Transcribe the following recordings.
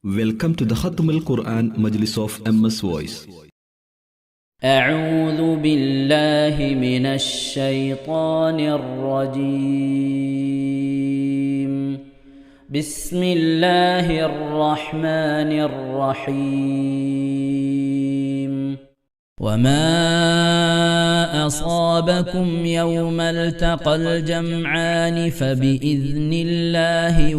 Welcome to the Khatam al-Quran Majlis of MS Voice. أعوذ بالله من الشيطان الرجيم. بسم الله الرحمن الرحيم. وما أصابكم يوم التقى الجمعان فبإذن الله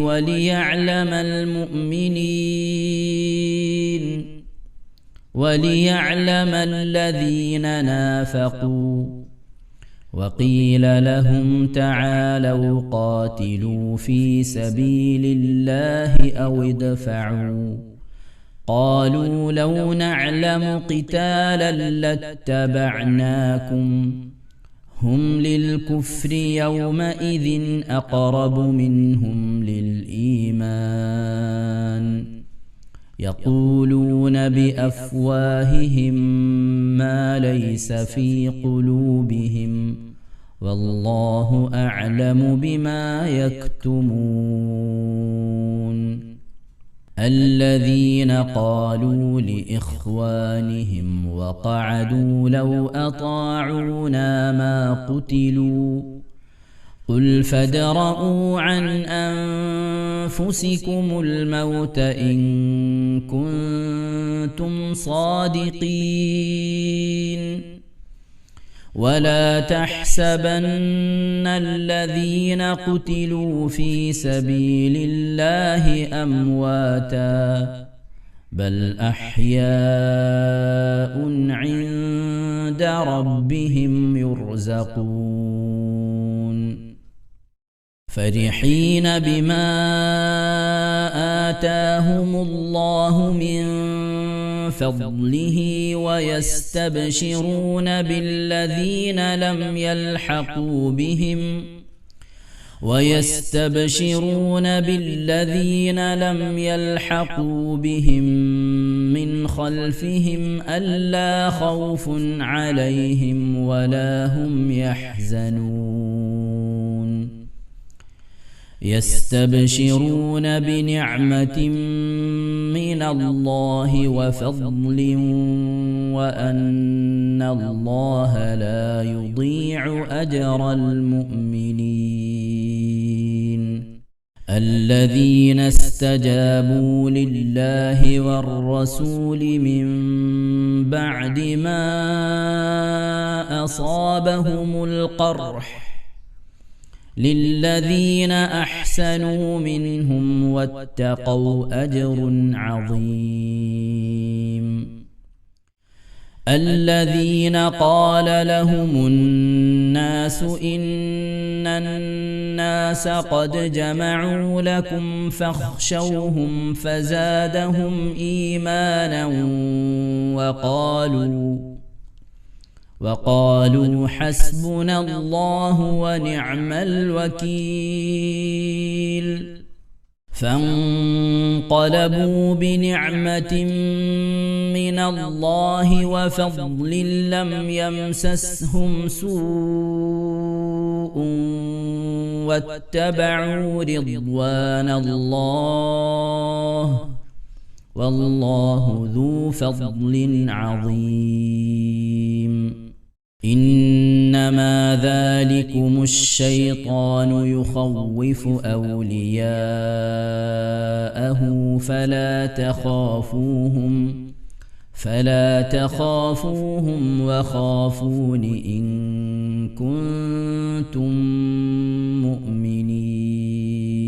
وليعلم الذين نافقوا. وقيل لهم تعالوا قاتلوا في سبيل الله أو ادفعوا. قالوا لو نعلم قتالا لاتبعناكم هم للكفر يومئذ أقرب منهم للإيمان يقولون بأفواههم ما ليس في قلوبهم والله أعلم بما يكتمون. الذين قالوا لإخوانهم وقعدوا لو أطاعونا ما قتلوا قل فادرءوا عن أنفسكم الموت إن كنتم صادقين. ولا تحسبن الذين قتلوا في سبيل الله أمواتا بل أحياء عند ربهم يرزقون فرحين بما آتاهم الله من فضله ويستبشرون بالذين لم يلحقوا بهم من خلفهم ألا خوف عليهم ولا هم يحزنون. يستبشرون بنعمة من الله وفضل وأن الله لا يضيع أجر المؤمنين. الذين استجابوا لله والرسول من بعد ما أصابهم القرح للذين أحسنوا منهم واتقوا أجر عظيم. الذين قال لهم الناس إن الناس قد جمعوا لكم فاخشوهم فزادهم إيمانا وقالوا حسبنا الله ونعم الوكيل. فانقلبوا بنعمة من الله وفضل لم يمسسهم سوء واتبعوا رضوان الله والله ذو فضل عظيم. إنما ذلكم الشيطان يخوف أولياءه فلا تخافوهم وخافون إن كنتم مؤمنين.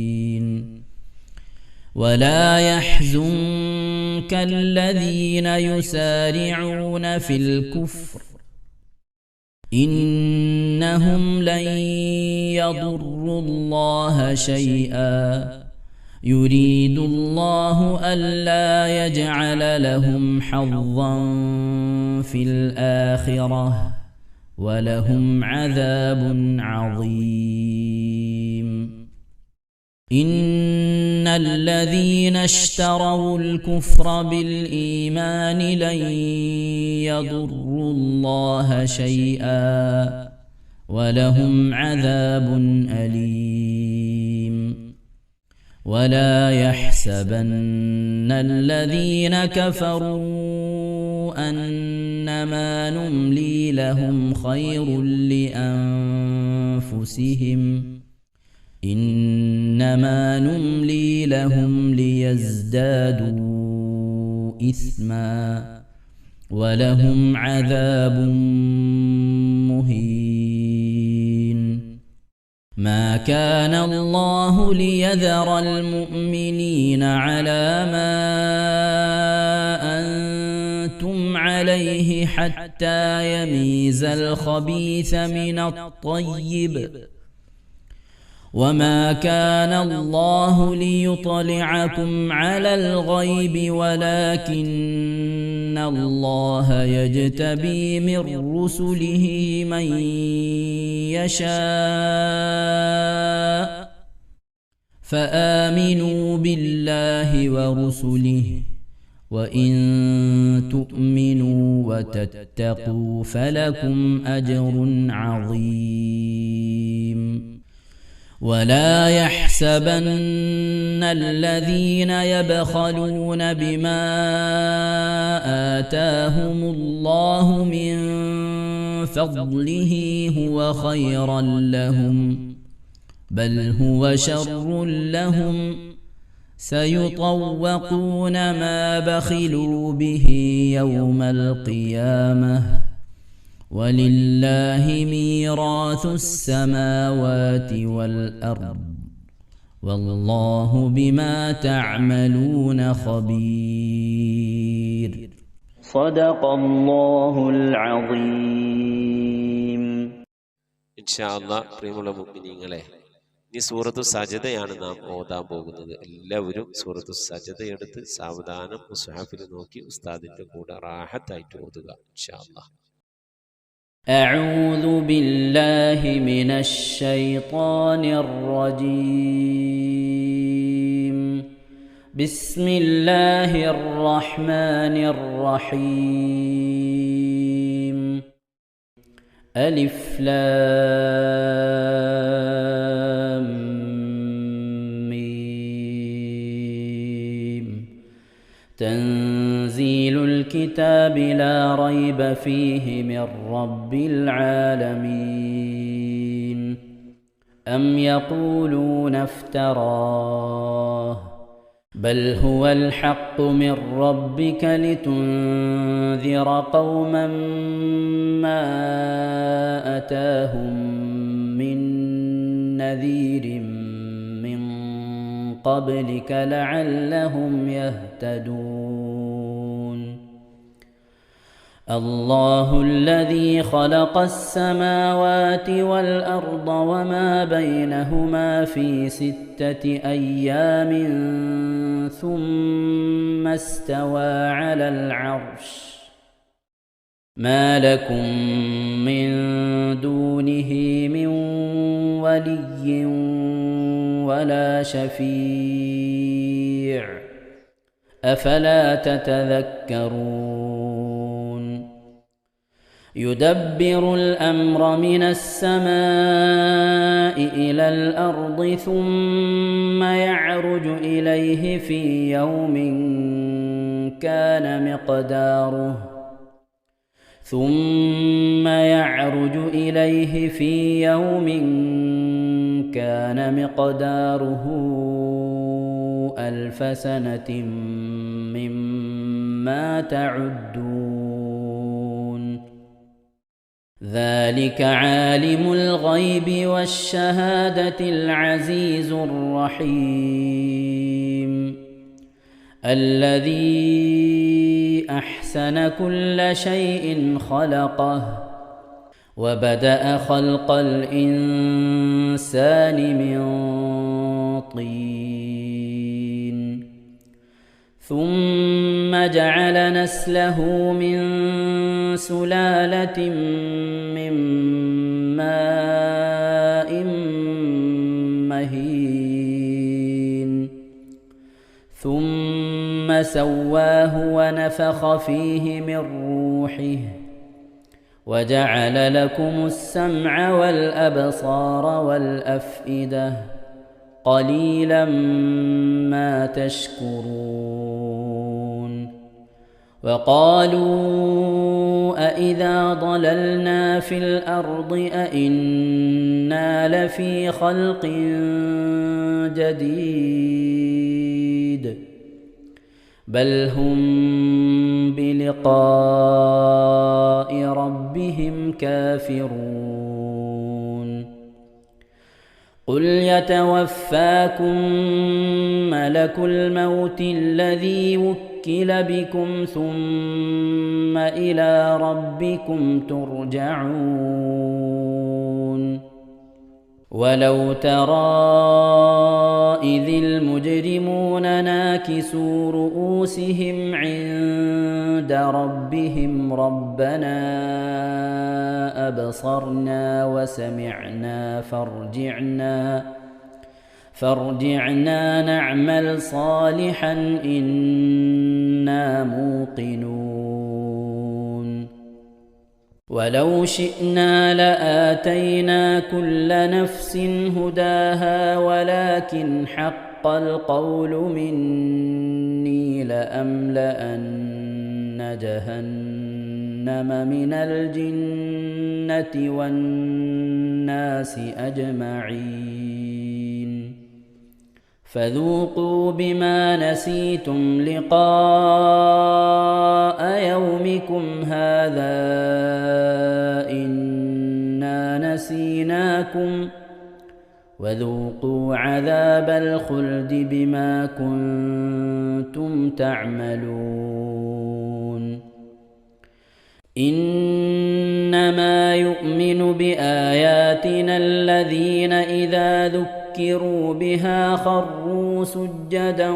ولا يحزنك الذين يسارعون في الكفر إنهم لن يضروا الله شيئا يريد الله ألا يجعل لهم حظا في الآخرة ولهم عذاب عظيم. إن الذين اشتروا الكفر بالإيمان لن يضروا الله شيئا ولهم عذاب أليم. ولا يحسبن الذين كفروا أنما نملي لهم خير لأنفسهم إنما نملي لهم ليزدادوا إثما ولهم عذاب مهين. ما كان الله ليذر المؤمنين على ما أنتم عليه حتى يميز الخبيث من الطيب وما كان الله ليطلعكم على الغيب ولكن الله يجتبي من رسله من يشاء فآمنوا بالله ورسله وإن تؤمنوا وتتقوا فلكم أجر عظيم. ولا يحسبن الذين يبخلون بما آتاهم الله من فضله هو خيرا لهم بل هو شر لهم سيطوقون ما بخلوا به يوم القيامة ولله ميراث السماوات والأرض والله بما تعملون خبير. صدق الله العظيم. ഇൻഷാ അല്ലാഹ് പ്രിയമുള്ള മുഅ്മിനീങ്ങളെ, ഇനി സൂറത്തു സജദയാണ് നാം ഓതാൻ പോകുന്നത്. എല്ലാവരും സൂറത്തു സജദ എടുത്ത് സാവധാനം മുസ്ഹഫിൽ നോക്കി ഉസ്താദിന്റെ കൂടെ റാഹത്തായിട്ട് ഓതുക ഇൻഷാ അല്ലാഹ്. أعوذ بالله من الشيطان الرجيم. بسم الله الرحمن الرحيم. ألف لام ميم. تنزيل الكتاب لا ريب فيه من رب العالمين. أم يقولون افتراه بل هو الحق من ربك لتنذر قوما ما أتاهم من نذير من قبلك لعلهم يهتدون. الله الذي خلق السماوات والأرض وما بينهما في 6 أيام ثم استوى على العرش ما لكم من دونه من ولي ولا شفيع أفلا تتذكرون. يدبر الأمر من السماء إلى الأرض ثم يعرج إليه في يوم كان مقداره 1000 سنة مما تعدون. ذلك عالم الغيب والشهادة العزيز الرحيم الذي أحسن كل شيء خلقه وبدأ خلق الإنسان من طين ثم جعل نسله من سلالة من ماء مهين ثم سواه ونفخ فيه من روحه وجعل لكم السمع والأبصار والأفئدة قليلا ما تشكرون وقالوا أإذا ضللنا في الأرض أإنا لفي خلق جديد بل هم بلقاء ربهم كافرون قل يتوفاكم ملك الموت الذي وكل بكم ثم إلى ربكم ترجعون ولو ترى إذ المجرمون ناكسوا رؤوسهم عند ربهم ربنا أبصرنا وسمعنا فارجعنا نعمل صالحا إنا موقنون ولو شئنا لآتينا كل نفس هداها ولكن حق القول مني لأملأن جهنم من الجنة والناس أجمعين فذوقوا بما نسيتم لقاء يومكم هذا إنا نسيناكم وذوقوا عذاب الخلد بما كنتم تعملون إنما يؤمن بآياتنا الذين إذا ذكروا بها خروا سجدا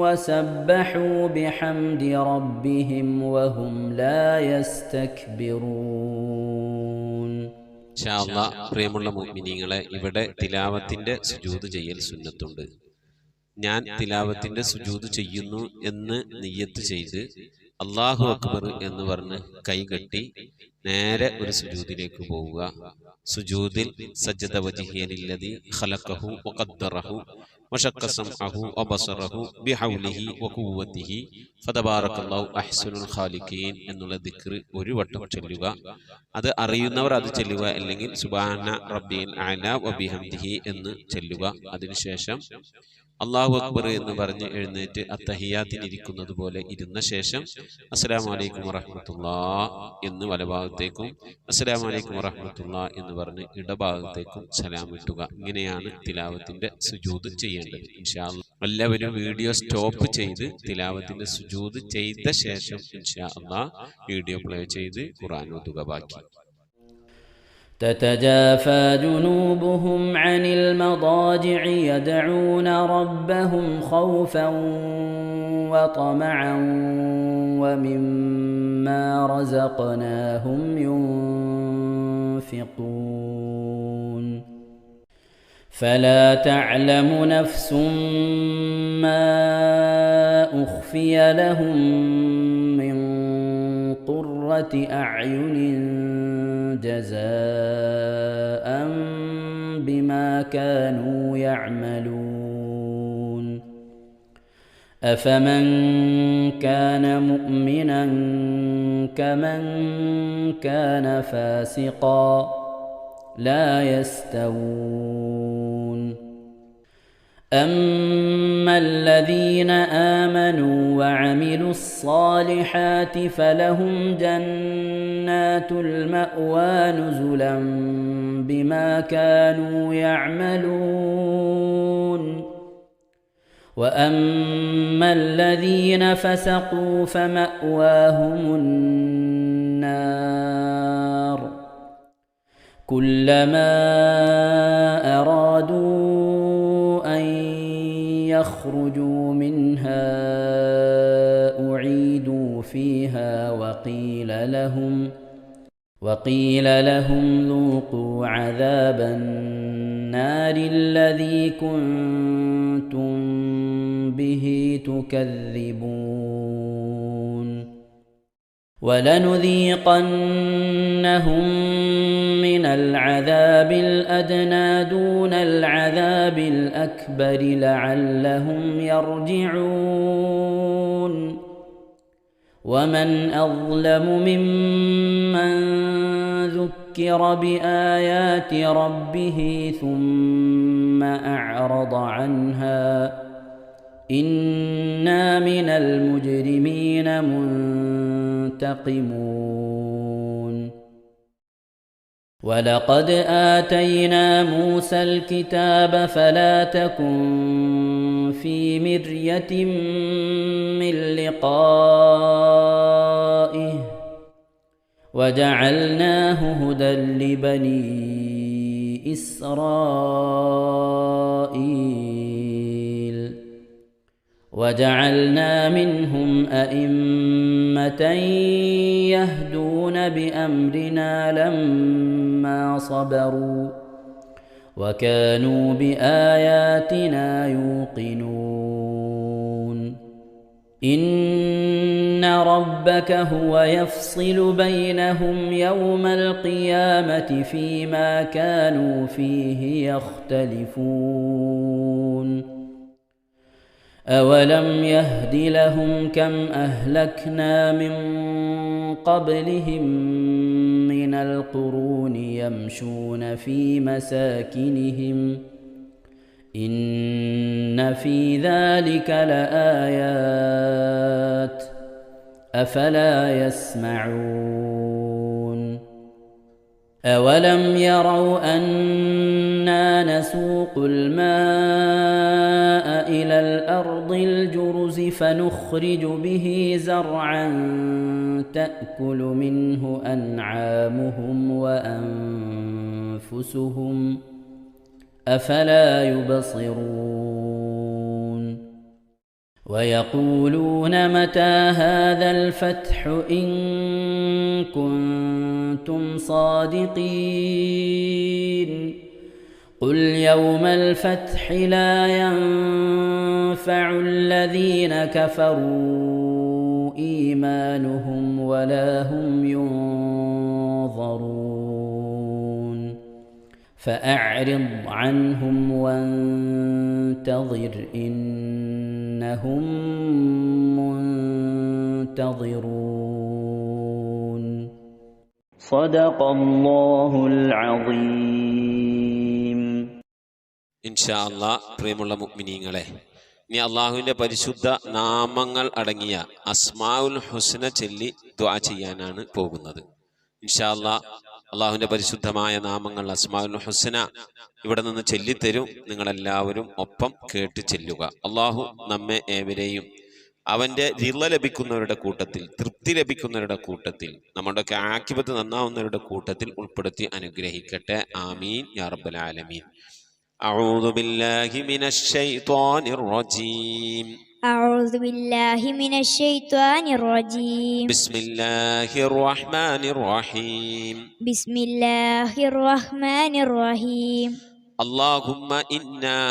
وسبحوا بحمد ربهم وهم لا يستكبرون. ഇൻഷാ അല്ലാഹ് പ്രിയമുള്ള മുഅ്മിനീങ്ങളെ, ഇവിടെ തിലാവത്തിന്റെ സുജൂദ് ചെയ്യൽ സുന്നത്തുണ്ട്. ഞാൻ തിലാവത്തിന്റെ സുജൂദ് ചെയ്യുന്നു എന്ന് നിയ്യത്ത് ചെയ്ത് അല്ലാഹു അക്ബർ എന്ന് പറഞ്ഞ് കൈകെട്ടി നേരെ ഒരു സുജൂദിലേക്ക് പോവുക. സുജൂദിൽ സജ്ജദ വജ്ഹിയ ലില്ലദി ഖലഖഹു വഖദ്ദറഹു വശഖ സമഅഹു വബസറഹു ബിഹൗലിഹി വഖുവ്വതിഹി ഫതബാറകല്ലാഹു അഹ്സനുൽ ഖാലിഖീൻ എന്നുള്ള ദിക്ർ ഒരു വട്ടം ചൊല്ലുക. അത് അറിയുന്നവർ അത് ചൊല്ലുക, അല്ലെങ്കിൽ സുബ്ഹാന റബ്ബിൽ അഅല വബിഹംദിഹി എന്ന് ചൊല്ലുക. അതിനുശേഷം അല്ലാഹു അക്ബർ എന്ന് പറഞ്ഞ് എഴുന്നേറ്റ് അത്തഹിയാത്തിനിരിക്കുന്നത് പോലെ ഇരുന്ന ശേഷം അസ്സലാമു അലൈക്കും വറഹ്മത്തുള്ളാഹ് എന്ന് വലഭാഗത്തേക്കും അസ്സലാമു അലൈക്കും വറഹ്മത്തുള്ളാഹ് എന്ന് പറഞ്ഞ് ഇടഭാഗത്തേക്കും സലാം ഇട്ടുക. ഇങ്ങനെയാണ് തിലാവത്തിന്റെ സുജൂദ് ചെയ്യേണ്ടത്. ഇൻഷാ അല്ലാഹ് എല്ലാവരും വീഡിയോ സ്റ്റോപ്പ് ചെയ്ത് തിലാവത്തിന്റെ സുജൂദ് ചെയ്ത ശേഷം ഇൻഷാ അല്ലാഹ് വീഡിയോ പ്ലേ ചെയ്ത് ഖുർആൻ ഓതുക. ബാക്കി تتجافى جنوبهم عن المضاجع يدعون ربهم خوفا وطمعا ومما رزقناهم ينفقون فلا تعلم نفس ما أخفي لهم من قرة أعين جزاء بما كانوا يعملون أفمن كان مؤمنا كمن كان فاسقا لا يستوون أما الذين آمنوا وعملوا الصالحات فلهم جنات المأوى نزلا بما كانوا يعملون وأما الذين فسقوا فمأواهم النار كلما أرادوا أن يخرجوا منها أعيدوا فيها وقيل لهم ذوقوا عذاب النار الذي كنتم به تكذبون ولنذيقنهم من العذاب الأدنى دون العذاب الأكبر لعلهم يرجعون ومن أظلم ممن ذكر بآيات ربه ثم أعرض عنها إنا من المجرمين منتقمون ولقد آتينا موسى الكتاب فلا تكن في مرية من لقائه وجعلناه هدى لبني إسرائيل وجعلنا منهم أئمة يهدون بأمرنا لما صبروا وكانوا بآياتنا يوقنون إن ربك هو يفصل بينهم يوم القيامة فيما كانوا فيه يختلفون أولم يهد لهم كم أهلكنا من قبلهم من القرون يمشون في مساكنهم إن في ذلك لآيات أفلا يسمعون أولم يروا أنا نسوق الماء إلى الأرض الجرز فنخرج به زرعا تأكل منه أنعامهم وأنفسهم أفلا يبصرون ويقولون متى هذا الفتح إن كنتم صادقين قل يوم الفتح لا ينفع الذين كفروا إيمانهم ولا هم ينظرون فأعرض عنهم وانتظر إنهم منتظرون صدق الله العظيم. ഇൻഷാ അല്ലാഹ് പ്രിയമുള്ള മുഅ്മിനീങ്ങളെ, ഇനി അള്ളാഹുവിൻ്റെ പരിശുദ്ധ നാമങ്ങൾ അടങ്ങിയ അസ്മാഉൽ ഹുസ്ന ചൊല്ലി ദുആ ചെയ്യാനാണ് പോകുന്നത്. ഇൻഷാ അല്ലാഹ് അള്ളാഹുവിൻ്റെ പരിശുദ്ധമായ നാമങ്ങൾ അസ്മാഉൽ ഹുസ്ന ഇവിടെ നിന്ന് ചൊല്ലിത്തരും. നിങ്ങളെല്ലാവരും ഒപ്പം കേട്ട് ചെല്ലുക. അള്ളാഹു നമ്മെ ഏവരെയും അവൻ്റെ റിള ലഭിക്കുന്നവരുടെ കൂട്ടത്തിൽ, തൃപ്തി ലഭിക്കുന്നവരുടെ കൂട്ടത്തിൽ, നമ്മുടെയൊക്കെ ആഖിബത്ത് നന്നാവുന്നവരുടെ കൂട്ടത്തിൽ ഉൾപ്പെടുത്തി അനുഗ്രഹിക്കട്ടെ. ആമീൻ യാ റബ്ബൽ ആലമീൻ. أعوذ بالله من الشيطان الرجيم. أعوذ بالله من الشيطان الرجيم. بسم الله الرحمن الرحيم. بسم الله الرحمن الرحيم. اللهم إنا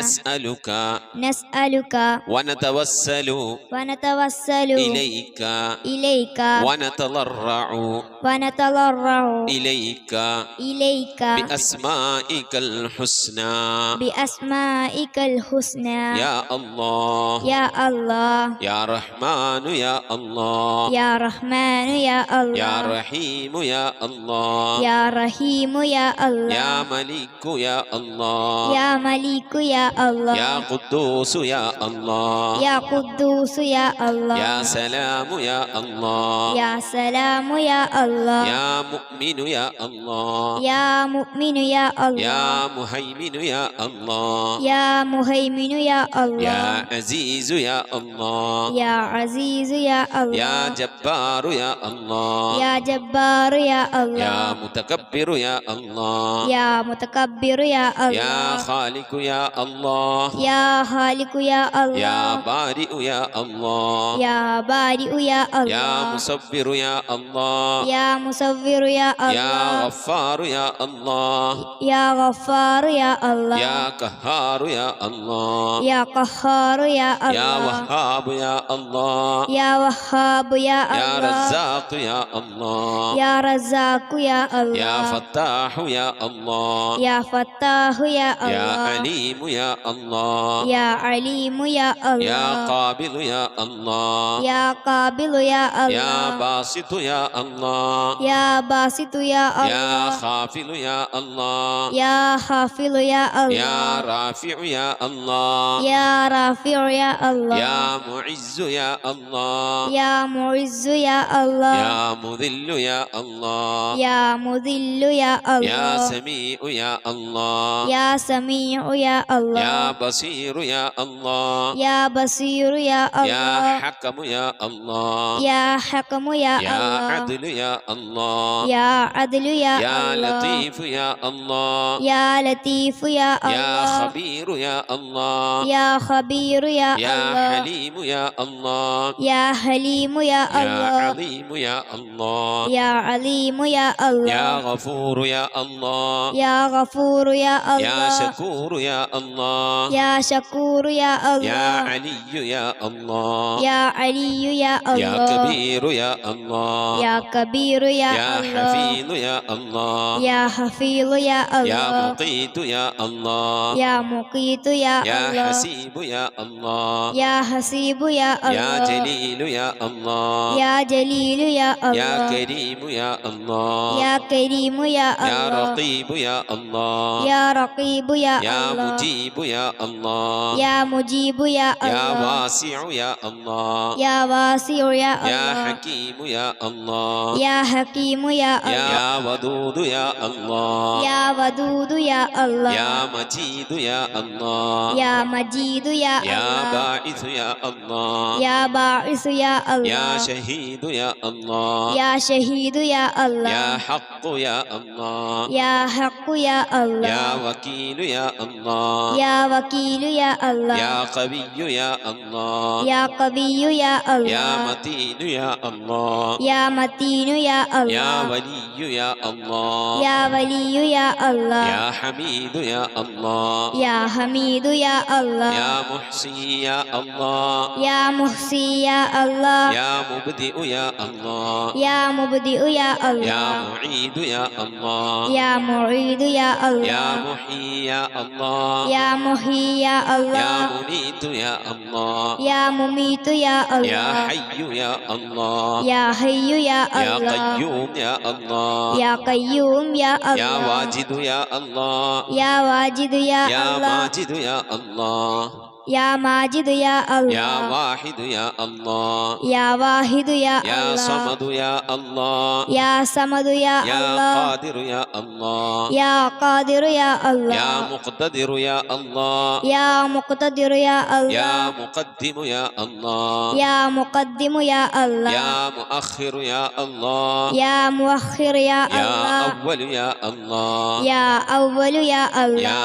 نسألك ونتوسل إليك ونتضرع إليك بأسمائك الحسنى يا الله يا رحمن يا الله يا رحيم يا الله يا ملك يا الله يا قدوس يا الله يا سلام يا الله يا مؤمن يا الله يا مهيمن يا الله يا عزيز يا الله يا جبار يا الله يا متكبر يا الله يا يا خالق يا الله يا خالق يا الله يا بارئ يا الله يا بارئ يا الله يا مصور يا الله يا مصور يا يا الله غفار يا الله يا غفار يا الله يا قهار يا الله يا قهار يا يا الله وهاب يا الله يا وهاب يا يا الله رزاق يا الله يا رزاق يا الله يا فتاح يا الله يا فتاح يا يا الله عليم يا الله يا عليم يا يا الله قابل يا الله يا قابل يا يا الله باسط يا الله يا باسط يا يا الله خافل يا الله يا حافظ يا يا الله رافع يا الله يا رافع يا الله يا معز يا الله يا معز يا الله يا مذل يا الله يا مذل يا يا الله سميع يا الله يا سميع يا الله يا بصير يا الله يا بصير يا يا الله حكم يا الله يا حكم يا يا الله عدل يا الله يا عدل يا يا الله لطيف يا الله يا لطيف يا يا الله خبير يا الله يا خبير يا يا الله حليم يا الله يا حليم يا يا الله عظيم يا الله يا عليم يا يا الله غفور يا الله يا غفور يا يا الله شكور يا الله يا شكور يا يا الله علي يا الله يا علي يا يا الله كبير يا الله يا كبير يا يا الله حفيظ يا الله يا حفيظ يا يا الله مقيت يا الله يا مقيت يا يا الله حسيب يا الله يا حسيب يا يا الله جليل يا الله يا جليل يا يا الله كريم يا الله يا كريم يا يا الله رقيب يا الله يا رقيب يا يا الله مجيب يا الله يا مجيب يا يا الله واسع يا الله يا واسع يا يا الله حكيم يا الله يا حكيم يا الله يا ودود يا الله يا ودود يا الله يا مجيد يا الله يا مجيد يا يا الله باعث يا الله يا باعث يا يا الله شهيد يا الله يا شهيد يا الله يا حق يا الله يا حق يا الله يا وكيل يا الله يا وكيل يا الله يا قوي يا الله يا قوي يا يا الله متين يا الله يا متين يا يا الله ولي يا الله يا ولي يا الله يا حميد يا الله يا حميد يا الله يا محصي يا الله يا محصي يا الله يا مبدئ يا الله يا مبدئ يا يا الله معيد يا الله يا معيد يا يا الله محيي يا الله يا محيي يا يا الله مميت يا الله يا مميت يا يا الله حي يا الله يا حي يا يا الله قيوم يا الله يا قيوم يا يا الله واجد يا الله يا واجد يا يا الله ماجد يا الله يا ماجد يا يا الله واحد يا الله يا واحد يا يا الله صمد يا الله يا صمد يا يا الله قادر يا الله يا قادر يا الله يا مقتدر يا الله يا مقتدر يا يا الله مقدم يا الله يا مقدم يا الله يا مؤخر يا الله يا مؤخر يا يا الله أول يا الله يا أول يا الله يا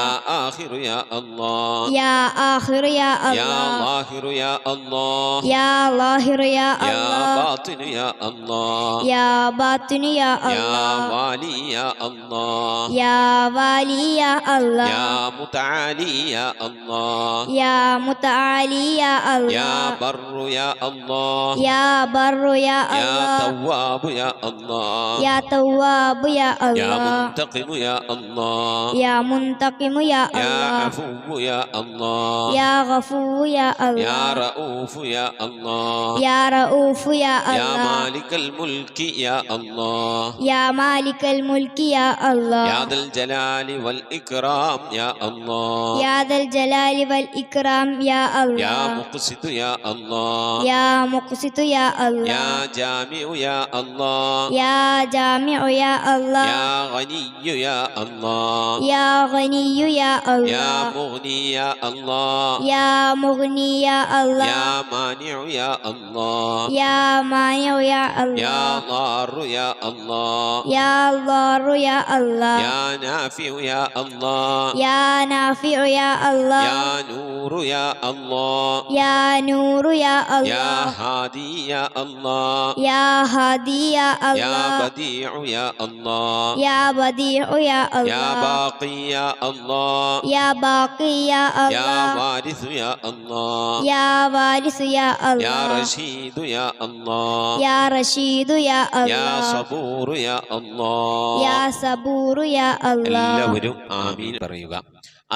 آخر يا الله يا آخر يا يا الله ظاهر يا الله يا ظاهر يا يا الله باطن يا الله يا باطن يا يا الله والي يا الله يا والي يا الله يا متعالي يا الله يا متعالي يا يا الله بر يا الله يا بر يا يا الله تواب يا الله يا تواب يا يا الله منتقم يا الله يا منتقم يا يا الله عفو يا الله يا غفور يا يا الله رؤوف يا الله يا رؤوف يا يا الله مالك الملك يا الله يا مالك الملك يا الله يا ذا الجلال والإكرام يا الله يا ذا الجلال والإكرام يا يا الله مقسط يا الله يا مقسط يا الله يا جامع يا الله يا جامع يا الله يا غني يا الله يا غني يا يا الله مغني يا الله يا مغني يا الله يا مانع يا الله يا مانع يا الله يا ضار يا الله يا ضار يا الله يا نافع يا الله يا نافع يا الله يا نور يا الله يا نور يا يا الله هادي يا الله يا هادي يا يا الله بديع يا الله يا بديع يا يا الله باقي يا الله يا باقي يا يا الله وارث يا الله يا وارث يا يا الله رشيد يا الله يا رشيد يا يا الله صبور يا الله يا صبور يا الله എല്ലാവരും ആമീൻ പറയുക.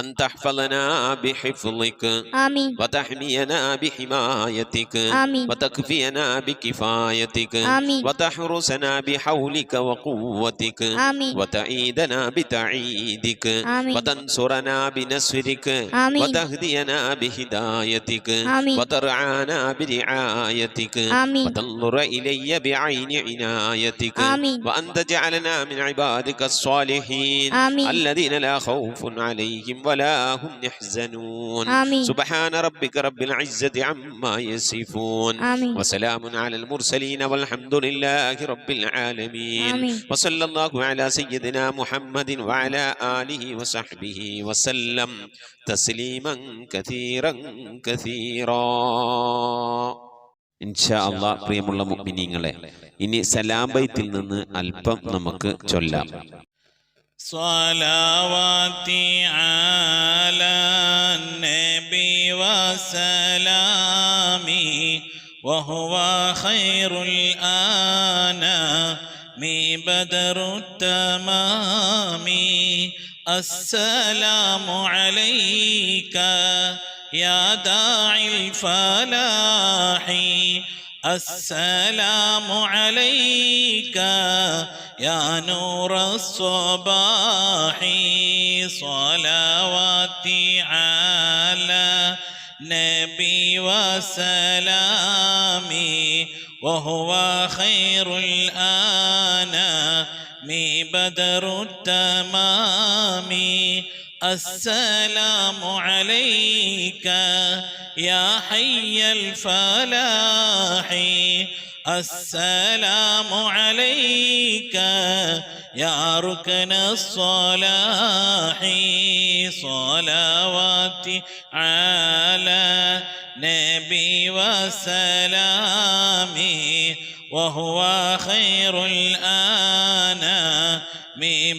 أن تحفظنا بحفظك آمين وتحمينا بحمايتك آمين وتكفينا بكفايتك آمين وتحرسنا بحولك وقوتك آمين وتعيدنا بتعيدك آمين وتنصرنا بنصرك آمين وتهدينا بهدايتك آمين وترعانا برعايتك آمين وتنظر إلي بعين عنايتك آمين وأن تجعلنا من عبادك الصالحين آمين الذين لا خوف عليهم ولا هم يحزنون آمين سبحان ربك رب العزة عما يصفون آمين وسلام على المرسلين والحمد لله رب العالمين آمين وصلى الله على سيدنا محمد وعلى آله وصحبه وسلم تسليما كثيرا كثيرا. ഇൻഷാ അല്ലാഹ് പ്രിയമുള്ള മുഅ്മിനീങ്ങളെ, ഇനി സലാം ബൈത്തിൽ നിന്ന് അല്പം നമുക്ക് ചൊല്ലാം. صلواتي على النبي وسلامي وهو خير الأنام بدر التمام. السلام عليك يا داعي الفلاح السلام عليك يا نور الصباح. صلواتي على نبي وسلامي وهو خير الأنام بدر التمام. السلام عليك يا حي الفلاح السلام عليك يا ركن الصلاح. صلواتي على نبي وسلامي وهو خير الأنام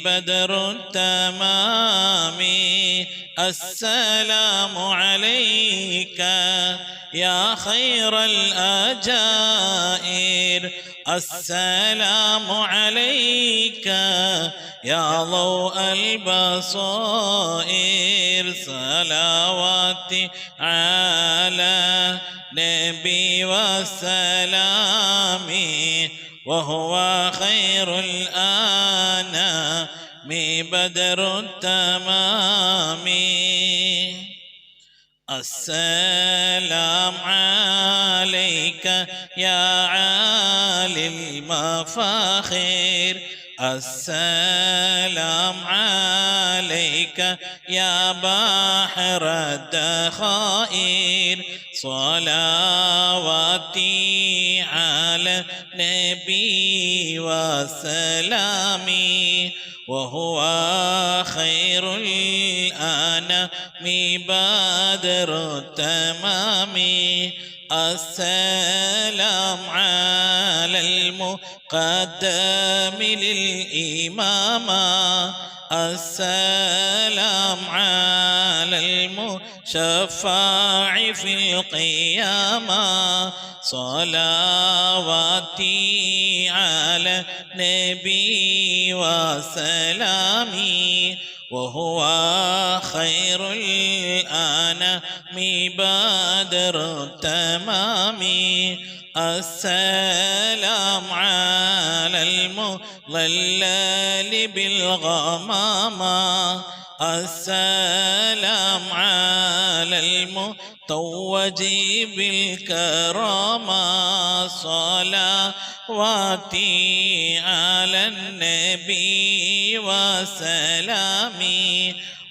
بدر التمام. السلام عليك يا خير الأجائر السلام عليك يا ضوء البصائر. صلواتي على نبي وسلامي وهو خير الأنام بدر التمام. السلام عليك يا عالي المفاخر السلام عليك يا بحر الدخائر. صلواتي على النبي وسلامي وهو خير الأنام بدر التمام. السلام على المقدم للإمامة السلام على المشفع في القيامة. صلواتي على النبي وسلامي وهو خير الأنام بدر التمام. السلام على المضلل بالغمامة السلام على المتوج بالكرامة. صلواتي على النبي وسلامي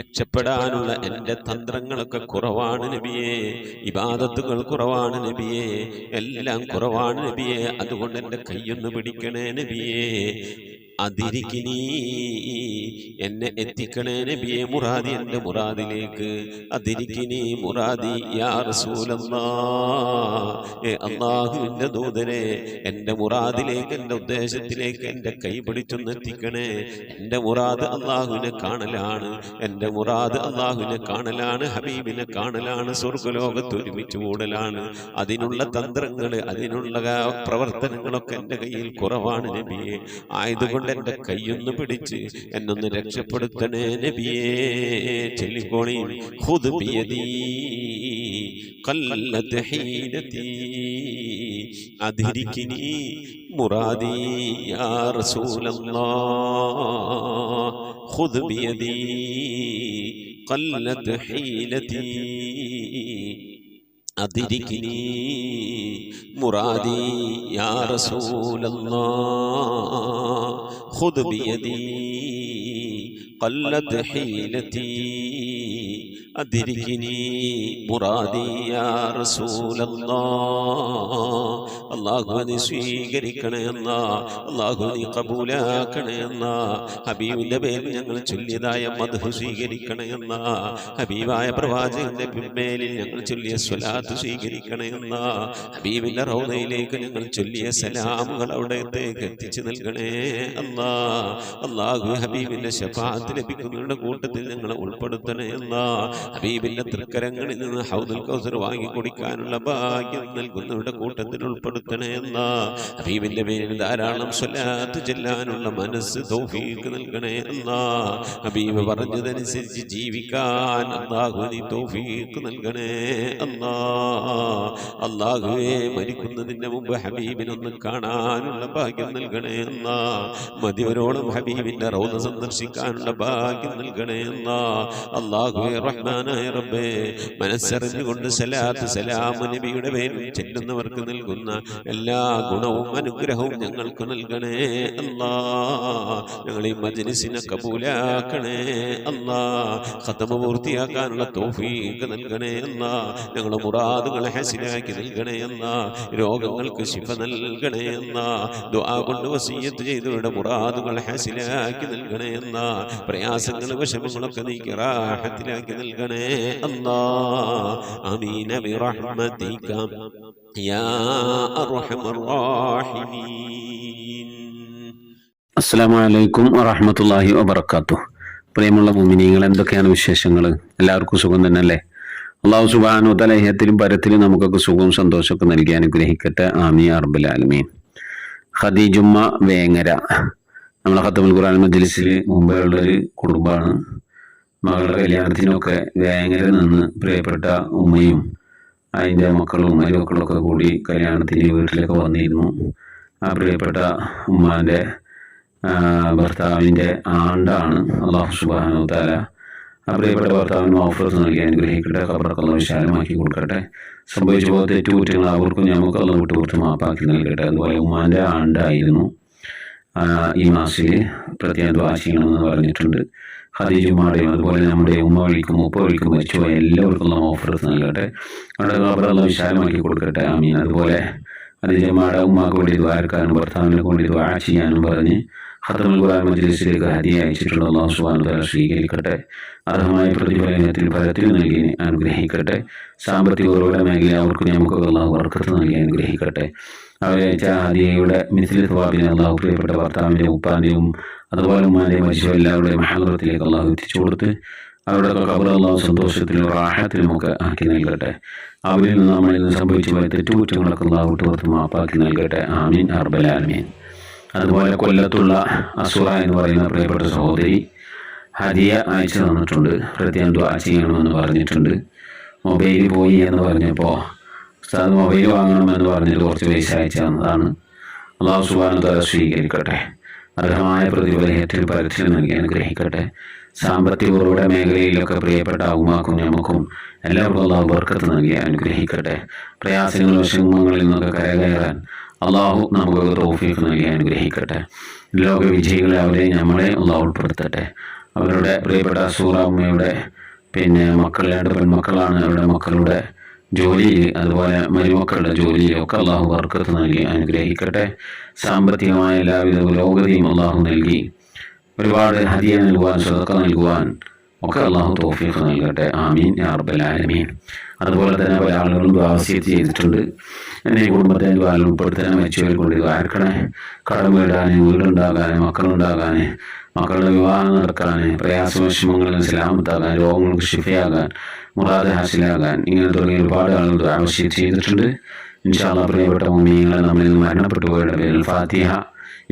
രക്ഷപ്പെടാനുള്ള എൻ്റെ തന്ത്രങ്ങളൊക്കെ കുറവാണ് നബിയേ, ഇബാദത്തുകൾ കുറവാണ് നബിയേ, എല്ലാം കുറവാണ് നബിയേ. അതുകൊണ്ട് എൻ്റെ കൈയൊന്ന് പിടിക്കണേ നബിയേ. അതിരിക്കിനി, എന്നെ എത്തിക്കണേ നബിയെ മുറാദി, എൻ്റെ മുറാദിലേക്ക്. അതിരിക്കിനി മുറാദി യാ റസൂലല്ലാഹ്, അല്ലാഹുവിൻ്റെ ദൂതനെ എൻ്റെ മുറാദിലേക്ക്, എൻ്റെ ഉദ്ദേശത്തിലേക്ക് എൻ്റെ കൈ പിടിച്ചൊന്ന് എത്തിക്കണേ. എൻ്റെ മുറാദ് അല്ലാഹുവിനെ കാണലാണ്, എൻ്റെ മുറാദ് അല്ലാഹുവിനെ കാണലാണ്, ഹബീബിനെ കാണലാണ്, സ്വർഗ്ഗലോകത്ത് ഒരുമിച്ച് കൂടലാണ്. അതിനുള്ള തന്ത്രങ്ങൾ, അതിനുള്ള പ്രവർത്തനങ്ങളൊക്കെ എൻ്റെ കയ്യിൽ കുറവാണ് നബിയെ. ആയതുകൊണ്ട് എൻ്റെ കൈയൊന്ന് പിടിച്ച് എന്നൊന്ന് രക്ഷപ്പെടുത്തണേ നബിയേ. ചൊല്ലിക്കോളി, ഖുദ് ബിയദീ ഖല്ലത് ഹീനതീ അദ്രികിനി മുറാദി യാ റസൂലല്ലാഹ്. ഖുദ് ബിയദീ ഖല്ലത് ഹീനതീ അദ്രികിനി മുറാദി യാ റസൂലല്ലാഹ്. ഖുദ് ബിയദീ ഖല്ലത് ഹീലതീ അദ്രികിനി മുറാദി യാ റസൂലല്ലാഹ്. അല്ലാഹുവിനെ സ്വീകരിക്കണേ എന്നാ, അല്ലാഹുവിനെ കബൂലാക്കണേ എന്നാ, ഹബീബിന്റെ പേരിൽ ഞങ്ങൾ ചൊല്ലിയതായ മദ്ഹ് സ്വീകരിക്കണേ എന്നാ, ഹബീബായ പ്രവാചകന്റെ മേലിൽ ഞങ്ങൾ ചൊല്ലിയ സ്വലാത്ത് സ്വീകരിക്കണേ എന്നാ, ഹബീബിന്റെ റൗദയിലേക്ക് ഞങ്ങൾ ചൊല്ലിയ സലാമുകൾ അവിടത്തേക്ക് എത്തിച്ചു നൽകണേ അല്ലാ. അല്ലാഹു ഹബീബിന്റെ ശഫാഅത്ത് ലഭിക്കുന്നവരുടെ കൂട്ടത്തിൽ ഞങ്ങളെ ഉൾപ്പെടുത്തണേ എന്നാ. ഹബീബിന്റെ തൃക്കരങ്ങളിൽ നിന്ന് ഹൗദുൽ കൗസർ വാങ്ങി കുടിക്കാനുള്ള ഭാഗ്യം നൽകുന്നവരുടെ കൂട്ടത്തിൽ ഉൾപ്പെടുത്തണേ എന്നാ. ഹബീബിന്റെ പേരിൽ ധാരാളം സ്വലാത്ത് ചെല്ലാനുള്ള മനസ്സ് തൗഫീഖ് നൽകണേ എന്നാ. ഹബീബ് പറഞ്ഞതനുസരിച്ച് ജീവിക്കാൻ അല്ലാഹു നീ തൗഫീഖ് നൽകണേ അല്ലാ. അല്ലാഹുവേ, മരിക്കുന്നതിന് മുമ്പ് ഹബീബിനൊന്ന് കാണാനുള്ള ഭാഗ്യം നൽകണേ എന്നാ. മതിവരോളം ഹബീബിന്റെ റൗദ സന്ദർശിക്കാനുള്ള ഭാഗ്യം നൽകണേ എന്നാ. അല്ലാഹുവേ റഹ്മാനായ റബ്ബേ, മനസ്സറിഞ്ഞുകൊണ്ട് സലാത്ത് സലാം നബിയുടെ പേരിൽ ചെല്ലുന്നവർക്ക് നൽകുന്ന എല്ലാ ഗുണവും അനുഗ്രഹവും ഞങ്ങൾക്ക് നൽകണേ അല്ലാ. ഞങ്ങൾ ഈ മജ്ലിസിനെ കബൂലാക്കണേ അല്ലാ. ഖതമ പൂർത്തിയാക്കാനുള്ള തൗഫീഖ് നൽകണേ അല്ലാ. ഞങ്ങളുടെ മുറാദുകളെ ഹസിനാക്കി നൽകണേ അല്ലാ. രോഗങ്ങൾക്ക് ശിഫ നൽകണേ അല്ലാ. ദുആ കൊണ്ട് വസിയ്യത്ത് ചെയ്തവരുടെ മുറാദുകൾ ഹസിനാക്കി നൽകണേ അല്ലാ. പ്രയാസങ്ങൾ വിഷമങ്ങളൊക്കെ നീക്കി റാഹത്തിലാക്കി നൽകണേ അല്ലാ. ആമീൻ ബിറഹ്മതിക യാ അർഹമർ റഹീമീൻ. അസ്സലാമു അലൈക്കും വറഹ്മത്തുള്ളാഹി വബറകാതുഹു. പ്രിയമുള്ള മുഅ്മിനീങ്ങൾ, എന്തൊക്കെയാണ് വിശേഷങ്ങൾ? എല്ലാവർക്കും സുഖം തന്നെ അല്ലേ? അല്ലാഹു സുബ്ഹാനഹു വ തആല ഇഹത്തിലും പരത്തിലും നമുക്കൊക്കെ സുഖവും സന്തോഷമൊക്കെ നൽകി അനുഗ്രഹിക്കട്ടെ. ആമീൻ യാ റബ്ബൽ ആലമീൻ. ഖദീജുമ്മ വേങ്ങര നമ്മളെ ഖത്തമുൽ ഖുർആൻ മജ്ലിസിൽ മുമ്പുള്ളൊരു കുടുംബമാണ്. മകളുടെ കല്യാണത്തിനൊക്കെ വേങ്ങര നിന്ന് പ്രിയപ്പെട്ട ഉമ്മയും അതിൻ്റെ മക്കളും മരുമക്കളൊക്കെ കൂടി കല്യാണത്തിന് വീട്ടിലൊക്കെ വന്നിരുന്നു. ആ പ്രിയപ്പെട്ട ഉമ്മാൻ്റെ ഭർത്താവിൻ്റെ ആണ്ടാണ്. അല്ലാഹു സുബ്ഹാനഹു വ തആല ആ പ്രിയപ്പെട്ട ഭർത്താവിന് ഓഫേഴ്സ് നൽകി അനുഗ്രഹിക്കട്ടെ. ഖബറൊക്കെ അല്ലാഹു വിശാലമാക്കി കൊടുക്കട്ടെ. സംഭവിച്ചു പോയ തെറ്റുകുറ്റങ്ങൾ അവർക്കും നമുക്ക് അല്ലാഹു വിട്ടുപുറത്ത് മാപ്പാക്കി നൽകട്ടെ. അതുപോലെ ഉമ്മാൻ്റെ ആണ്ടായിരുന്നു. ഈ മാസത്തിൽ പ്രത്യേകം ദുആ ചെയ്യണമെന്ന് പറഞ്ഞിട്ടുണ്ട്. ഖദീജുമ്മയുടെയും അതുപോലെ നമ്മുടെ ഉമ്മ വഴിക്കും ഉപ്പ വഴിക്കും മരിച്ചുപോയ എല്ലാവർക്കും അല്ലാഹു ഓഫേഴ്സ് നൽകട്ടെ. അവരുടെ ഖബർ അല്ലാഹു വിശാലമാക്കി കൊടുക്കട്ടെ. ആമീൻ. അതുപോലെ ഖദീജുമ്മയുടെ ഉമ്മാക്ക് വേണ്ടി ദുആർക്കാനും ഭർത്താവിനെ കൊണ്ട് ദുആ ചെയ്യാനും പറഞ്ഞ് ഖത്തമുൽ ഖുർആൻ മജ്ലിസിലേക്ക് ഹദിയ അയച്ചിട്ടുള്ള അല്ലാഹു സുബ്ഹാനഹു വ തആല സ്വീകരിക്കട്ടെ. അർഹമായ പ്രതിഫലത്തിൽ ഫലത്തിൽ നൽകി അനുഗ്രഹിക്കട്ടെ. സാമ്പത്തിക ഉറവിട മേഖല അവർക്ക് നമുക്ക് അല്ലാഹു ബർക്കത്ത് നൽകി അനുഗ്രഹിക്കട്ടെ. അവരെ അയച്ച ഹദിയയുടെ മിസ്ലി സവാബിനെ അല്ലാഹു പ്രിയപ്പെട്ട ഭർത്താവിൻ്റെയും ഉപ്പാൻ്റെയും അതുപോലെ ഉമ്മാൻ്റെയും മരിച്ച എല്ലാവരുടെയും മഹദറത്തിലേക്ക് അല്ലാഹു എത്തിച്ചു കൊടുത്ത് അവരുടെ ഖബർ അല്ലാഹു സന്തോഷത്തിലും റാഹത്തിലും ഒക്കെ ആക്കി നൽകട്ടെ. അവരിൽ നിന്ന് നമ്മളിൽ നിന്ന് സംഭവിച്ചു പോയ തെറ്റുകുറ്റങ്ങളൊക്കെ അല്ലാഹു വിട്ടുപുറത്ത് മാപ്പാക്കി നൽകട്ടെ. ആമീൻ യാ റബ്ബൽ ആലമീൻ. അതുപോലെ കൊല്ലത്തുള്ള അസുറ എന്ന് പറയുന്ന പ്രിയപ്പെട്ട സഹോദരി ഹദിയ അയച്ചു തന്നിട്ടുണ്ട്. പ്രത്യേകം ദുആ ചെയ്യണമെന്ന് പറഞ്ഞിട്ടുണ്ട്. മൊബൈൽ പോയി എന്ന് പറഞ്ഞപ്പോൾ ഉസ്താദ് മൊബൈൽ വാങ്ങണമെന്ന് പറഞ്ഞിട്ട് കുറച്ച് പൈസ അയച്ചു തന്നതാണ്. അല്ലാഹു സുബ്ഹാനഹു വ തആല സ്വീകരിക്കട്ടെ. അർഹമായ പ്രതിഫലത്തിൽ പരത്തിൽ നൽകി അനുഗ്രഹിക്കട്ടെ. സാമ്പത്തിക ഉറവിട മേഖലയിലൊക്കെ പ്രിയപ്പെട്ട ഉമ്മാക്കും ഞമ്മക്കും എല്ലാവർക്കും അല്ലാഹു ബർക്കത്ത് നൽകി അനുഗ്രഹിക്കട്ടെ. പ്രയാസങ്ങൾ വിഷമങ്ങളിൽ നിന്നൊക്കെ കരകയറാൻ അല്ലാഹു നമുക്ക് തൗഫീഖ് നൽകി അനുഗ്രഹിക്കട്ടെ. ലോക വിജയികളെ അവരെ നമ്മളെ അല്ലാഹു ഉൾപ്പെടുത്തട്ടെ. അവരുടെ പ്രിയപ്പെട്ട സൂറ ഉമ്മയുടെ മക്കൾ 2 പെൺമക്കളാണ്. അവരുടെ മക്കളുടെ ജോലിയിൽ, അതുപോലെ മരുമക്കളുടെ ജോലിയിലൊക്കെ അള്ളാഹു ബർക്കത്ത് നൽകി അനുഗ്രഹിക്കട്ടെ. സാമ്പത്തികമായ എല്ലാവിധ പുരോഗതിയും അള്ളാഹു നൽകി ഒരുപാട് ഹദിയ നൽകുവാൻ, സദഖ നൽകുവാൻ ഒക്കെ അള്ളാഹു തൗഫീഖ് നൽകട്ടെ. ആമീൻ യാ റബ്ബൽ ആലമീൻ. അതുപോലെ തന്നെ പല ആളുകളും ദുആ വസിയത്ത് ചെയ്തിട്ടുണ്ട്. എന്നെ കുടുംബത്തെ ദുആയിൽ ഉൾപ്പെടുത്താൻ, മരിച്ചവരെ കൊണ്ട് ദുആർക്കണേ. കടം വീടാൻ, വീടുണ്ടാകാൻ, മക്കളുണ്ടാകാൻ, മക്കളുടെ വിവാഹം നടക്കാൻ, പ്രയാസവിഷമങ്ങളിൽ സലാമത്താകാൻ, രോഗങ്ങൾക്ക് ശിഫയാകാൻ, മുറാദ് ഹാസിലാകാൻ, ഇങ്ങനെ തുടങ്ങിയ ഒരുപാട് ആളുകൾ ദുആ വസിയത്ത് ചെയ്തിട്ടുണ്ട്. ഇൻഷാ അല്ലാഹ് പ്രിയപ്പെട്ട മുഅ്മിനീങ്ങളെ, നമ്മളിൽ നിന്ന് മരണപ്പെട്ടു പോയവരുടെ പേരിൽ ഫാത്തിഹ,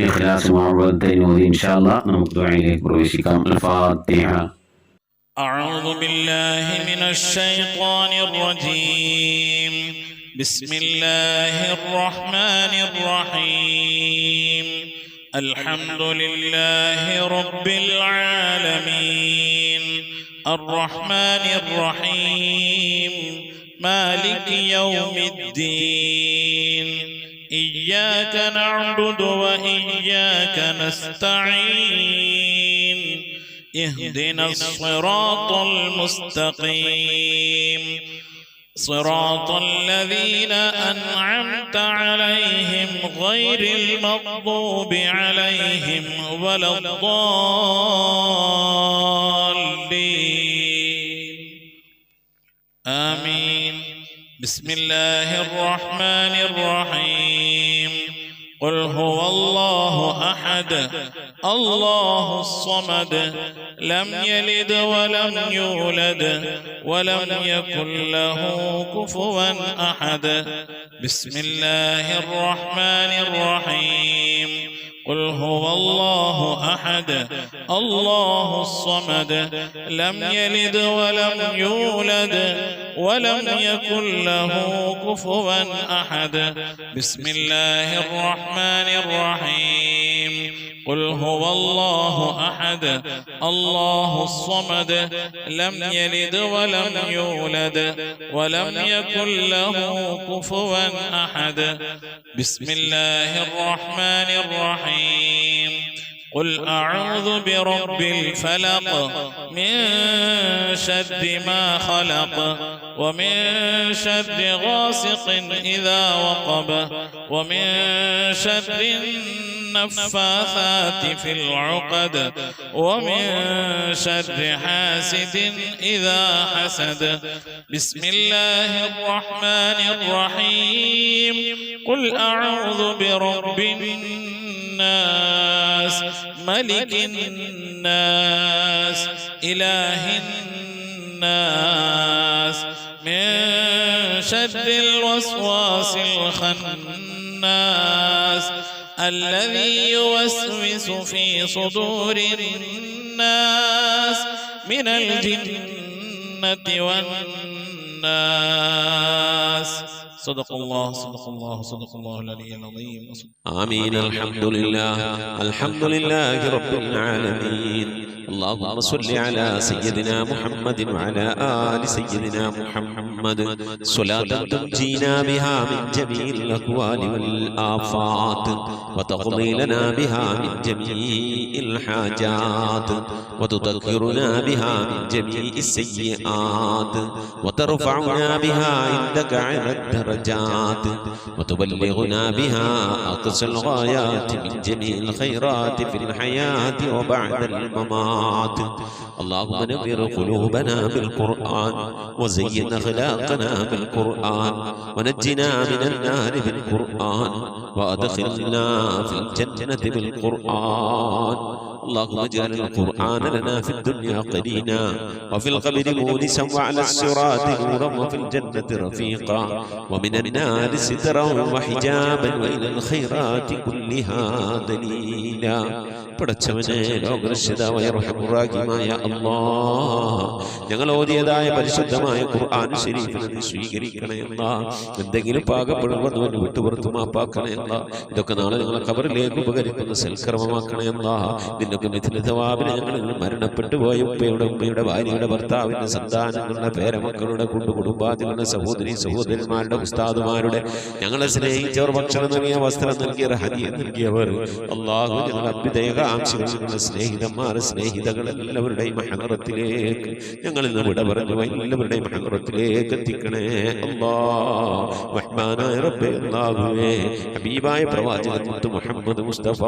ഇഖ്ലാസ്, മുഅവ്വദത്തൈൻ ഓതി ഇൻഷാ അല്ലാഹ് നമുക്ക് ദുആയിലേക്ക് പ്രവേശിക്കാം. അൽ ഫാത്തിഹ. أعوذ بالله من الشيطان الرجيم. بسم الله الرحمن الرحيم. الحمد لله رب العالمين الرحمن الرحيم مالك يوم الدين إياك نعبد وإياك نستعين اهدنا الصراط المستقيم صراط الذين أنعمت عليهم غير المغضوب عليهم ولا الضالين آمين. بسم الله الرحمن الرحيم. قل هو الله أحد الله الصمد لم يلد ولم يولد ولم يكن له كفوا أحد. بسم الله الرحمن الرحيم. قل هو الله أحد الله الصمد لم يلد ولم يولد ولم يكن له كفوا أحد. بسم الله الرحمن الرحيم. قل هو الله أحد الله الصمد لم يلد ولم يولد ولم يكن له كفوا أحد. بسم الله الرحمن الرحيم. قل أعوذ برب الفلق من شر ما خلق ومن شر غاسق إذا وقب ومن شر النفاثات في العقد ومن شر حاسد إذا حسد. بسم الله الرحمن الرحيم. قل أعوذ برب الناس ملك الناس إله الناس من شر الوسواس الخناس الذي يوسوس في صدور الناس من الجنة والناس. صدق الله صدق الله صدق الله العلي العظيم. آمين. الحمد لله رب العالمين. اللهم صل على سيدنا محمد وعلى آل سيدنا محمد صلاة تنجينا بها من جميع الأهوال والآفات وتقضي لنا بها من جميع الحاجات وتذكرنا بها من جميع السيئات وترفعنا بها عندك على الدرجات وتبلغنا بها أقصى الغايات من جميع الخيرات في الحياة وبعد الممات. اللهم نور قلوبنا بالقرآن وزين أخلاقنا بالقرآن ونجنا من النار بالقرآن وأدخلنا في الجنة بالقرآن. اللهم اجعل القرآن لنا في الدنيا قرينا وفي القبر مونسا وعلى الصراط نورا وفي الجنة رفيقا ومن النار سترا وحجابا وإلى الخيرات كلها دليلا. പടച്ചവനെ ലോകരക്ഷിതാവായ റഹ്മാനായ അല്ലാഹ്, ഞങ്ങൾ ഓതിയതായ പരിശുദ്ധമായ ഖുർആൻ ശരീഫിനെ നീ സ്വീകരിക്കണേ അല്ലാഹ്. എന്തെങ്കിലും പാകപ്പെടുമ്പോൾ വിട്ടുപുറത്തു മാപ്പാക്കണേ അല്ലാഹ്. ഇതൊക്കെ നാളെ ഞങ്ങളെ ഖബറിലേക്ക് ഉപകരിക്കുന്ന സൽക്കർമ്മമാക്കണേ അല്ലാഹ്. നിന്നൊക്കെ മിഥിലതവാബിനെ ഞങ്ങളിൽ മരണപ്പെട്ടു പോയ ഉമ്മയുടെ ഭാര്യയുടെ ഭർത്താവിന്റെ സന്താനങ്ങളുടെ പേരമക്കളുടെ കുടുംബാദികളുടെ സഹോദരി സഹോദരന്മാരുടെ ഉസ്താദുമാരുടെ ഞങ്ങളെ സ്നേഹിച്ചവർ ഭക്ഷണം നൽകിയ വസ്ത്രം നൽകിയവർ ഹദിയ നൽകിയവർ അല്ലാഹു ഞങ്ങൾ അഭ്യുദയ ആകാംക്ഷകളുടെ സ്നേഹിതന്മാരെ സ്നേഹിതകൾ എല്ലാവരുടെയും ഹദറത്തിലേക്ക് ഞങ്ങൾ ഇന്ന് വിട പറഞ്ഞു എല്ലാവരുടെയും ഹദറത്തിലേക്ക് എത്തിക്കണേ അല്ലാഹ്. റഹ്മാനായ റബ്ബേ അല്ലാഹുവേ ഹബീബായ പ്രവാചകൻ മുഹമ്മദ് മുസ്തഫ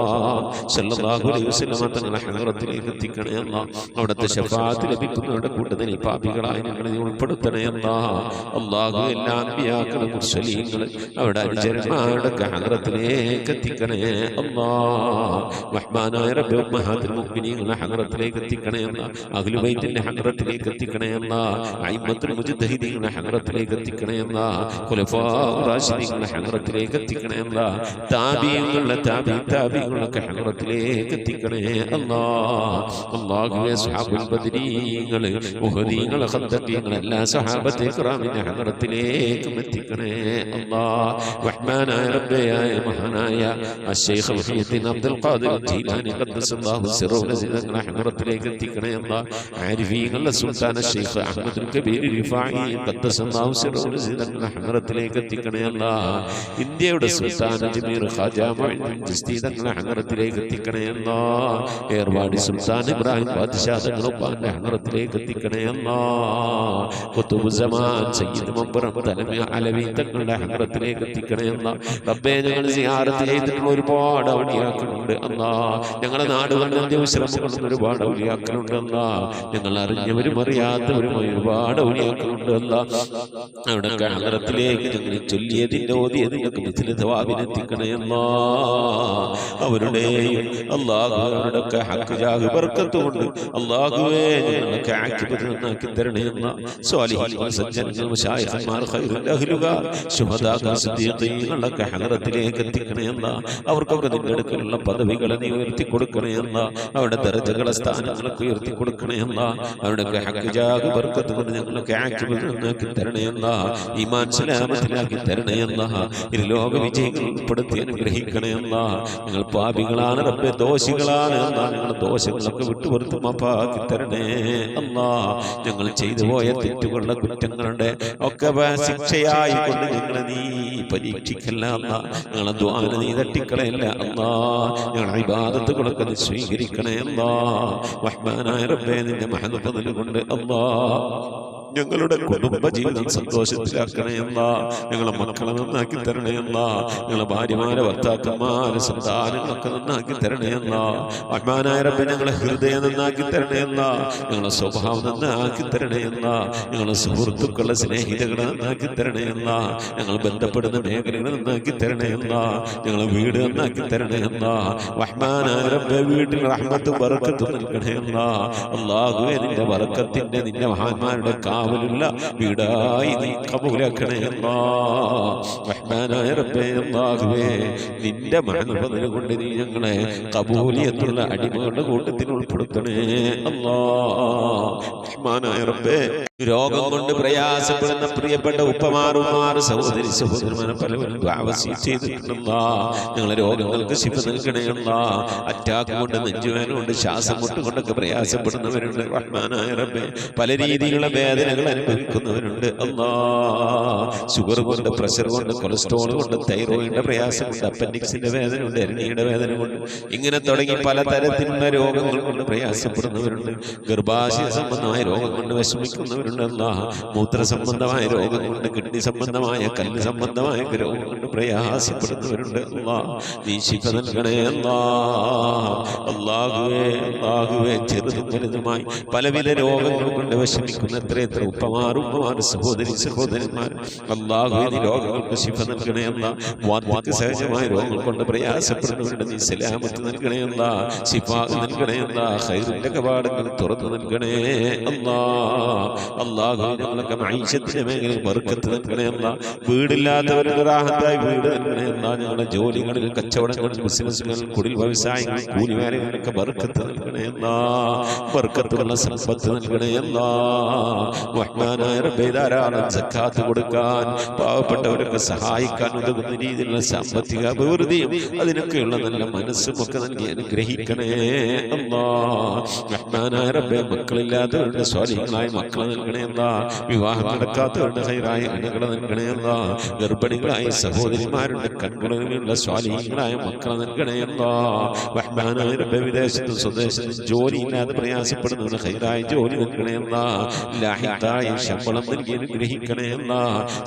സല്ലല്ലാഹു അലൈഹി വസല്ലം തങ്ങളുടെ ഹദറത്തിലേക്ക് എത്തിക്കണേ അല്ലാഹ്. അവിടുത്തെ ശഫാഅത്ത് ലഭിക്കുന്നവരുടെ കൂട്ടത്തിൽ പാപികളായ ഞങ്ങളെ ഉൾപ്പെടുത്തണേ അല്ലാഹ്. അല്ലാഹു എല്ലാ അൻബിയാക്കളും മുർസലീങ്ങളും അവിടെ അനുചരന്മാരുടെ ഹദറത്തിലേക്ക് എത്തിക്കണേ അല്ലാഹ്. റഹ്മാനായ റബ്ബേ ഉമ്മഹാത്തുൽ മുഅ്മിനീങ്ങളുടെ ഹദറത്തിലേക്ക് എത്തിക്കണേ അല്ലാഹ്. അഹ്ലു ബൈത്തിന്റെ ഹദറത്തിലേക്ക് എത്തിക്കണേ അല്ലാഹ്. അയിമ്മത്തുൽ മുജ്തഹിദീങ്ങളുടെ ഹദറത്തിലേക്ക് എത്തിക്കണേ അല്ലാഹ്. ഖുലഫാഉർ റാഷിദീങ്ങളുടെ ഹദറത്തിലേക്ക് എത്തിക്കണേ അല്ലാഹ്. താബിഈങ്ങളുടെ താബിഈങ്ങളുടെ ഹദറത്തിലേക്ക് എത്തിക്കണേ അല്ലാഹ്. അല്ലാഹുവേ സ്വഹാബുൽ ബദരീങ്ങൾ ഉഹദീങ്ങൾ ഖദ്ദീങ്ങൾ എല്ലാ സ്വഹാബത്തെ കിറാമിന്റെ ഹദറത്തിലേക്ക് എത്തിക്കണേ അല്ലാഹ്. റഹ്മാനായ റബ്ബേ മഹാനായ അശ്ശൈഖ് മുഹയ്യിദ്ദീൻ അബ്ദുൽ ഖാദിർ ജീലാനി ഖദ്ദസല്ലാഹു സിറഹു തങ്ങളുടെ ഹദറത്തിലേക്ക് എത്തിക്കണേ അല്ലാഹ്. ആരിഫീങ്ങളുടെ സുൽത്താൻ അശ്ശൈഖ് അഹ്മദുൽ കബീർ റിഫാഈ ഖദ്ദസല്ലാഹു സിറഹു തങ്ങളുടെ ഹദറത്തിലേക്ക് എത്തിക്കണേ അല്ലാഹ്. ഇന്ത്യയുടെ സുൽത്താൻ അജ്മീർ ഖാജ മുഈനുദ്ദീൻ ചിശ്തി തങ്ങളുടെ ഹദറത്തിലേക്ക് എത്തിക്കണേ അല്ലാഹ്. ഏർവാടി സുൽത്താൻ ഇബ്രാഹിം ബാദ്ശാ തങ്ങളുടെ ഹദറത്തിലേക്ക് എത്തിക്കണേ അല്ലാഹ്. ഖുതുബുസ്സമാൻ സയ്യിദ് മബ്റം തലമി അലവി തങ്ങളുടെ ഹദറത്തിലേക്ക് എത്തിക്കണേ അല്ലാഹ്. റബ്ബേ ഞങ്ങൾ സിയാറത്ത് ചെയ്തിട്ടുള്ള ഒരുപാട് ഔലിയാക്കളുണ്ട് അല്ലാഹ്. ഞങ്ങളുടെ നാടുകളിൽ വിശ്രമങ്ങളുന്ന ഒരുപാട് ഔലിയാക്കളുണ്ട് അല്ലാഹ്. ഞങ്ങൾ അറിഞ്ഞവരും അറിയാത്തവരുമായ ഒരുപാട് ഔലിയാക്കളുണ്ട് അല്ലാഹ്. അവിടെ ഹദറത്തിലേക്ക് ഞങ്ങൾ ചൊല്ലിയതിന്റെ ഓതിയതിനൊക്കെ മിഥിലതവാവിനെത്തിക്കണേ അല്ലാഹ്. അവരുടെയും അല്ലാഹു അവരുടെയൊക്കെ ഹഖ് ജാഹ് ബർക്കത്ത് കൊണ്ട് അല്ലാഹുവേ ഞങ്ങളൊക്കെ ആക്കിബത്ത് നന്നാക്കി തരണേ അല്ലാഹ്. സ്വാലിഹീൻ സജ്ജനങ്ങൾ മശായിഖന്മാർ ഖൈറുൽ അഹ്ലുകാർ ശുഹദാ സിദ്ദീഖീങ്ങളൊക്കെ ഹദറത്തിലേക്ക് എത്തിക്കണേ അല്ലാഹ്. അവർക്കൊക്കെ നിന്റെ അടുക്കലുള്ള പദവികളെ നീ ഉയർത്തി കൊടുക്കണേ അല്ലാഹ്. അവരുടെ ദർജകളെ സ്ഥാനങ്ങളൊക്കെ ഉയർത്തി കൊടുക്കണേ അല്ലാഹ്. അവരുടെയൊക്കെ ഹഖ് ജാഹ് ബർക്കത്ത് കൊണ്ട് ഞങ്ങളൊക്കെ ആക്കിബത്ത് നന്നാക്കി തരണേ അല്ലാഹ്. ഈമാൻ സലാമത്തിലാക്കി തരണേ അല്ലാഹ്. ഇരുലോക വിജയങ്ങൾ ഉൾപ്പെടുത്തി അനുഗ്രഹിക്കണേ അല്ലാഹ്. ഞങ്ങൾ പാപികളാണ് റബ്ബേ, ദോഷികളാണ് അല്ലാഹ്. ഞങ്ങളുടെ ദോഷങ്ങളൊക്കെ വിട്ടുപുറത്ത് മാപ്പാക്കി തരണേ അല്ലാഹ്. ഞങ്ങൾ ചെയ്തു പോയ തെറ്റുകളുടെ കുറ്റങ്ങളുടെ ഒക്കെ ശിക്ഷയായി കൊണ്ട് ഞങ്ങളെ നീ പരീക്ഷിക്കല്ല അല്ലാഹ്. ഞങ്ങളെ ദ്വാന നീ തട്ടിക്കളയല്ല അല്ലാഹ്. ഞങ്ങളുടെ ഇബാദത്തുകളൊക്കെ നീ സ്വീകരിക്കണേ അല്ലാഹ്. റഹ്മാനായ റബ്ബേ നിന്റെ മഹദ് ഫദ്ൽ കൊണ്ട് അല്ലാഹ് ഞങ്ങളുടെ കുടുംബ ജീവിതം സന്തോഷത്തിലാക്കണേ അല്ലാഹ്. ഞങ്ങളെ മക്കളെ നന്നാക്കി തരണേ അല്ലാഹ്. ഞങ്ങളെ ഭാര്യമാരെ ഭർത്താക്കന്മാരെ സന്താനങ്ങളൊക്കെ നന്നാക്കി തരണേ അല്ലാഹ്. റഹ്മാനായ റബ്ബേ ഞങ്ങളെ ഹൃദയം നന്നാക്കി തരണേ അല്ലാഹ്. ഞങ്ങളെ സ്വഭാവം നന്നാക്കി തരണേ അല്ലാഹ്. ഞങ്ങളെ സുഹൃത്തുക്കളെ സ്നേഹിതകളെ നന്നാക്കി തരണേ അല്ലാഹ്. ഞങ്ങൾ ബന്ധപ്പെടുന്ന മേഖലകളെ നന്നാക്കി തരണേ അല്ലാഹ്. ഞങ്ങളെ വീട് നന്നാക്കി തരണേ അല്ലാഹ്. റഹ്മാനായ റബ്ബേ വീട്ടിൽ റഹ്മത്തും ബറക്കത്തും നൽകണേ അല്ലാഹ്. അല്ലാഹുവേ നിന്റെ ബറക്കത്തിന്റെ നിന്റെ മഹാന്മാരുടെ കാവലുള്ള വീടായി നീ കബൂലാക്കണേ അല്ലാഹ്. റഹ്മാനായ റബ്ബേ അല്ലാഹുവേ നിന്റെ മഹദ് കൊണ്ട് നീ ഞങ്ങളെ കബൂലിയത്തുള്ള അടിമകളുടെ കൂട്ടത്തിൽ ഉൾപ്പെടുത്തണേ അല്ലാഹ്. റഹ്മാനായ റബ്ബേ രോഗം കൊണ്ട് പ്രയാസപ്പെടുന്ന പ്രിയപ്പെട്ട ഉപ്പമാറുമാർ സഹോദരി സഹോദരന്മാരെ പലവരും ചെയ്തിട്ടുണ്ടല്ലാ. ഞങ്ങളെ രോഗങ്ങൾക്ക് ശിഫ നൽകണേ അല്ലാഹ്. അറ്റാക്ക് കൊണ്ട് നെഞ്ചുവേദന കൊണ്ട് ശ്വാസം മുട്ടുകൊണ്ടൊക്കെ പ്രയാസപ്പെടുന്നവരുണ്ട്. റഹ്മാനായ റബ്ബേ പല രീതിയിലുള്ള വേദനകൾ അനുഭവിക്കുന്നവരുണ്ട് അല്ലാഹ്. ഷുഗർ കൊണ്ട്, പ്രഷർ കൊണ്ട്, കൊളസ്ട്രോൾ കൊണ്ട്, തൈറോയിഡിന്റെ പ്രയാസം കൊണ്ട്, അപ്പൻഡിക്സിന്റെ വേദന കൊണ്ട്, എരണിയുടെ വേദന കൊണ്ട്, ഇങ്ങനെ തുടങ്ങി പലതരത്തിലുള്ള രോഗങ്ങൾ കൊണ്ട് പ്രയാസപ്പെടുന്നവരുണ്ട്. ഗർഭാശയ സംബന്ധമായ രോഗം കൊണ്ട് വിഷമിക്കുന്നവരുണ്ട് അല്ലാഹ്. മൂത്ര സംബന്ധമായ രോഗം കൊണ്ട്, കിഡ്നി സംബന്ധമായ, കല്ല് സംബന്ധമായ രോഗം കൊണ്ട് പ്രയാസപ്പെടുന്നവരുണ്ട് അല്ലാഹ്. നീ ശിഫ നൽകണേ അല്ലാഹ്. അല്ലാഹുവേ അല്ലാഹുവേ ചെറുതും വലുതുമായി പലവിധ രോഗങ്ങൾ കൊണ്ട് വിഷമിക്കുന്ന എത്ര ഉപ്പമാരും സഹോദരി സഹോദരന്മാർ അല്ലാഹുവേ നീ രോഗങ്ങൾക്ക് ശിഫ നൽകണേ അല്ലാഹ്. വാർദ്ധക്യ സഹജമായ രോഗങ്ങൾ കൊണ്ട് പ്രയാസപ്പെടുന്നവരുടെ നീ സലാമത്ത് നൽകണേ അല്ലാഹ്. ശിഫാ നൽകണേ അല്ലാഹ്. ഖൈറിന്റെ കവാടങ്ങൾ തുറന്നു നൽകണേ അല്ലാഹ്. അല്ലാഹുവേ ഞങ്ങളൊക്കെ മഈശത്തിന്റെ മേഖലയിൽ ബർക്കത്ത് നൽകണേ അല്ലാഹ്. വീടില്ലാത്തവർക്ക് റാഹത്തായി വീട് നൽകണേ അല്ലാഹ്. ഞങ്ങളുടെ ജോലികളിൽ, കച്ചവടങ്ങളിൽ, ബിസിനസ്സുകളിൽ, കുടിൽ വ്യവസായങ്ങളിൽ, കൂലിവേലകളിലൊക്കെ ബർക്കത്ത് നൽകണേ അല്ലാഹ്. ബർക്കത്തുള്ള സമ്പത്ത് നൽകണേ അല്ലാഹ്. റഹ്മാനായ റബ്ബേ ധാരാളം സക്കാത്ത് കൊടുക്കാൻ, പാവപ്പെട്ടവരൊക്കെ സഹായിക്കാൻ ഉതകുന്ന രീതിയിലുള്ള സാമ്പത്തിക അഭിവൃദ്ധിയും അതിനൊക്കെയുള്ള നല്ല മനസ്സും ഒക്കെ നൽകി അനുഗ്രഹിക്കണേ അല്ലാഹ്. റഹ്മാനായ റബ്ബേ മക്കളില്ലാത്തവരുടെ സ്വാലിഹീങ്ങളായ മക്കളെ നൽകണേ നൽകണയല്ല. വിവാഹം നടക്കാത്തവരുടെ ഹൈറായ ഇണകളെ നൽകണയല്ല. ഗർഭിണികളായ സഹോദരിമാരുടെ കൺകുളിർമയുള്ള സ്വാലിഹീങ്ങളായ മക്കളെ നൽകണയല്ല. റഹ്മാനായ റബ്ബേ, വിദേശത്തും സ്വദേശത്തും ജോലിയില്ലാതെ പ്രയാസപ്പെടുന്നവരുടെ ഹൈറായ ജോലി നൽകണയല്ല. ലാഹിത്തായ ശമ്പളം നൽകി അനുഗ്രഹിക്കണയല്ല.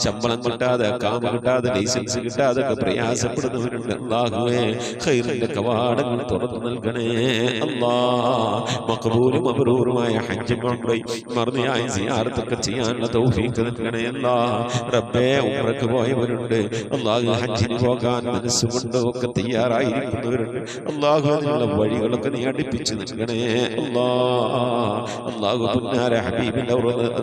ശമ്പളം കിട്ടാതെ, കാമ കിട്ടാതെ, ലൈസൻസ് കിട്ടാതെ ഒക്കെ പ്രയാസപ്പെടുന്നവരുണ്ട്. അല്ലാഹുവേ, ഖൈറിന്റെ കവാടങ്ങൾ തുറന്നു നൽകണേ അല്ലാ. മഖബൂലും മബ്റൂറുമായ ഹജ്ജ് ഉംറയും മർദിയായ സിയാറത്തൊക്കെ ചെയ്യാനുള്ള തൗഫീഖ് നൽകണേ അല്ലാ. റബ്ബേ, ഉംറക്ക് പോയവരുണ്ട്. അല്ലാഹു ഹജ്ജിന് പോകാൻ മനസ്സുകൊണ്ട് ഒക്കെ തയ്യാറായിരിക്കുന്നവരുണ്ട്. അല്ലാഹു അതിനുള്ള വഴികളൊക്കെ നീ അടുപ്പിച്ച് നൽകണേ അല്ലാ. അല്ലാഹു പുന്നാര ഹബീബിന്റെ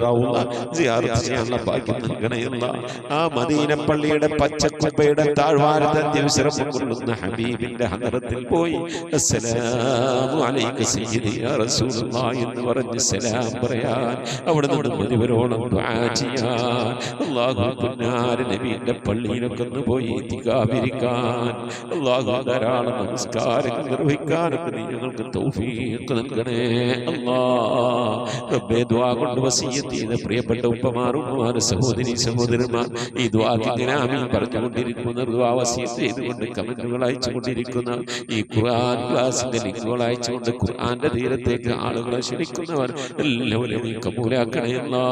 റൗള സിയാറത്ത് ചെയ്യാനുള്ള ഭാഗ്യം നൽകണേ അല്ലാ. ആ മദീന പള്ളിയുടെ പച്ചക്കുബയുടെ താഴ്വാരത്തെ ദിവസം കൊള്ളുന്ന ഹബീബിന്റെ ഹദറത്തിൽ പോയി അസ്സലാമു അലൈക സയ്യിദി യാ റസൂലുള്ളാഹി എന്ന് പറഞ്ഞ് സലാം പറയാൻ, അവിടെ നിന്ന് മുഴുവനോളം ദുആ ചെയ്യാൻ, അല്ലാഹു പുന്നാര നബിയുടെ പള്ളിയിലൊക്കെ ഒന്ന് പോയി ഇത്തികാഫിരിക്കാൻ, അല്ലാഹു ധാരാളം നമസ്കാരങ്ങൾ നിർവഹിക്കാനൊക്കെ നീ ഞങ്ങൾക്ക് തൗഫീഖ് നൽകണേ അല്ലാ. റബ്ബേ, ദുആ കൊണ്ട് വസിയ്യത്ത് ചെയ്ത പ്രിയപ്പെട്ട ഉപ്പമാർ, ഉമ്മമാർ, സഹോദരി സഹോദരന്മാർ, ഈ ദുആക്ക് ഇങ്ങനെ ആമീൻ പറഞ്ഞുകൊണ്ടിരിക്കുന്ന, ദുആ വസിയ്യത്ത് ചെയ്തുകൊണ്ട് കമന്റുകൾ അയച്ചുകൊണ്ടിരിക്കുന്ന, ഈ ഖുർആൻ ക്ലാസിന്റെ ലിങ്കുകൾ അയച്ചുകൊണ്ട് ഖുർആന്റെ തീരത്തേക്ക് ആളുകളെ ക്ഷണിക്കുന്നവർ എല്ലാവരും നീ കബൂലാക്കണേ അല്ലാ.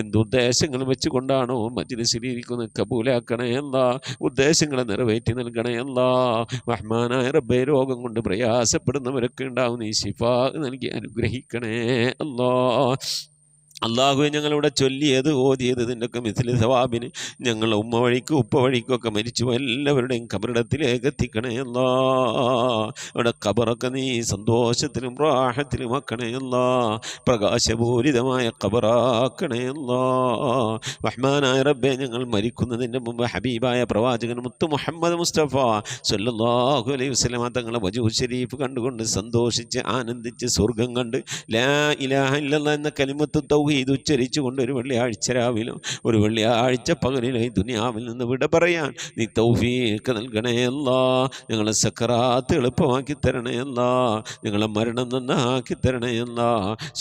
എന്തുദ്ദേശങ്ങൾ വെച്ചുകൊണ്ടാണോ മജ്ലിസിലിരിക്കുന്നത് കബൂലാക്കണേ അല്ലാ. ഉദ്ദേശങ്ങളെ നിറവേറ്റി നൽകണേ അല്ലാ. റഹ്മാനായ റബ്ബേ, രോഗം കൊണ്ട് പ്രയാസപ്പെടുന്നവരൊക്കെ ഉണ്ടാവും, നീ ശിഫാ നൽകി അനുഗ്രഹിക്കണേ അല്ലാ. അള്ളാഹുവെ, ഞങ്ങളിവിടെ ചൊല്ലിയത് ഓതിയത് ഇതിൻ്റെയൊക്കെ മിഥിലി സവാബിന് ഞങ്ങൾ ഉമ്മ വഴിക്കും ഉപ്പ വഴിക്കും ഒക്കെ മരിച്ചു എല്ലാവരുടെയും ഖബറിടത്തിലേക്ക് എത്തിക്കണേ അല്ലാ. അവിടെ ഖബറൊക്കെ നീ സന്തോഷത്തിലും റാഹത്തിലും ആക്കണേ അല്ലാ. പ്രകാശപൂരിതമായ ഖബറാക്കണേ അല്ലാ. റഹ്മാനായ റബ്ബേ, ഞങ്ങൾ മരിക്കുന്നതിൻ്റെ മുമ്പ് ഹബീബായ പ്രവാചകൻ മുത്തു മുഹമ്മദ് മുസ്തഫ സ്വല്ലല്ലാഹു അലൈഹി വസല്ലം തങ്ങളെ വജൂഹ് ശരീഫ് കണ്ടുകൊണ്ട് സന്തോഷിച്ച് ആനന്ദിച്ച് സ്വർഗം കണ്ട് ലാ ഇലാഹ ഇല്ലല്ലാഹ് എന്ന കലിമത്ത് തൗഹീദ് ഉച്ചരിച്ചുകൊണ്ട് ഒരു വെള്ളിയാഴ്ച രാവിലും ഒരു വെള്ളിയാഴ്ച പകലിലും ഈ ദുനിയാവിൽ നിന്ന് വിട പറയാൻ നീ തൗഫീഖ് നൽകണേ അല്ലാ. ഞങ്ങളെ സക്കറാത്ത് എളുപ്പമാക്കി തരണേ അല്ലാ. ഞങ്ങളെ മരണം നന്നാക്കി തരണേ അല്ലാ.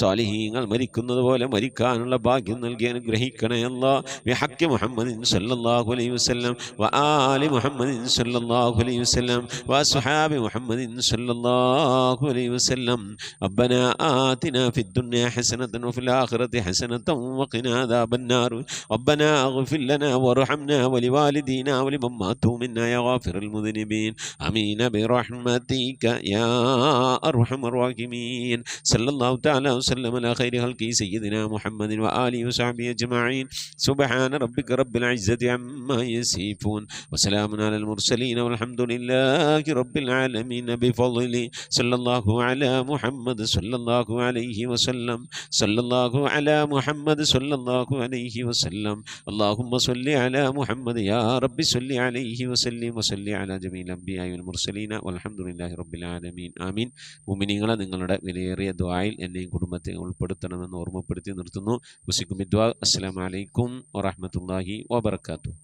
സ്വാലിഹീങ്ങൾ മരിക്കുന്നത് പോലെ മരിക്കാനുള്ള ഭാഗ്യം നൽകി അനുഗ്രഹിക്കണേ അല്ലാ. ബിഹഖി മുഹമ്മദിൻ സല്ലല്ലാഹു അലൈഹി വസല്ലം വആലി മുഹമ്മദിൻ സല്ലല്ലാഹു അലൈഹി വസല്ലം വഅസ്ഹാബി മുഹമ്മദിൻ സല്ലല്ലാഹു അലൈഹി വസല്ലം. റബ്ബനാ ആതിനാ ഫിദ് ദുനിയാ ഹസനതൻ വഫിൽ ആഖിറതി حسنة وقنا عذاب النار ربنا اغفر لنا وارحمنا ولوالدينا ولمن ماتوا منا يا غافر المذنبين آمين برحمتك يا أرحم الراحمين صلى الله تعالى وسلم على خير خلقه سيدنا محمد وآله وصحبه أجمعين سبحان ربك رب العزة عما يصفون وسلام على المرسلين والحمد لله رب العالمين بفضله صلى الله على محمد صلى الله عليه وسلم صلى الله على محمد صلى الله عليه وسلم اللهم صل على محمد يا رب صل عليه وسلم وصل على جميع الأنبياء والمرسلين والحمد لله رب العالمين آمين. മുഅ്മിനീങ്ങളെ, നിങ്ങളുടെ വിലയേറിയ ദുആയിൽ എന്നെയും കുടുംബത്തെ ഉൾപ്പെടുത്തണമെന്ന് ഓർമ്മപ്പെടുത്തി നിർത്തുന്നു. വസിക്കും ദുആ. അസ്സലാമു അലൈക്കും വറഹ്മത്തുള്ളാഹി വബറകാതുഹു.